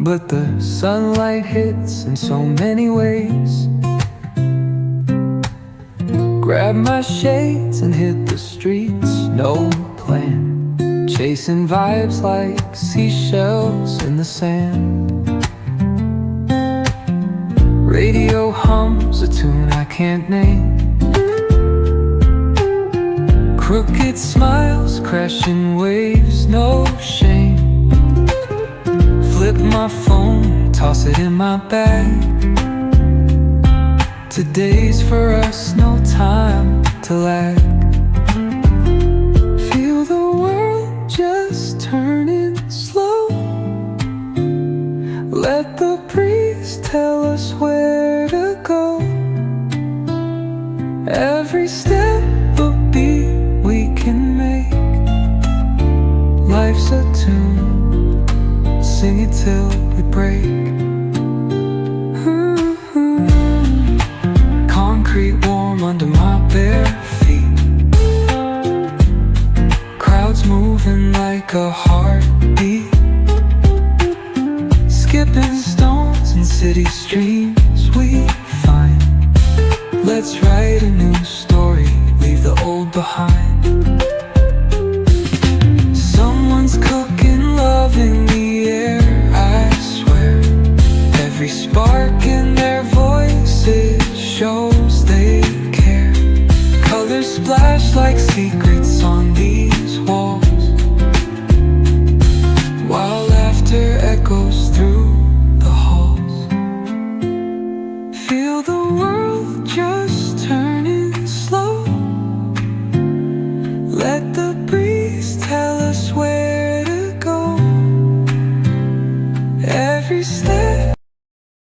but the sunlight hits in so many ways. Grab my shades and hit the streets, no plan, chasing vibes like seashells in the sand. Radio hums a tune I can't name. Crooked smiles, crashing waves, no shame. Flip my phone, toss it in my bag. Today's for us, no time to lag. Feel the world just turning slow. Let the breeze tell us where to go. Every step a beat we can make. Life's a tune, sing it till we break. Concrete warm under my bare feet. Crowds moving like a heartbeat. Skipping stones in city streams we find. Let's write a new story, leave the old behind. Someone's cooking love in the air, I swear. Every spark in their voices shows they care. Colors splash like secrets on these walls, while laughter echoes through the halls. Feel the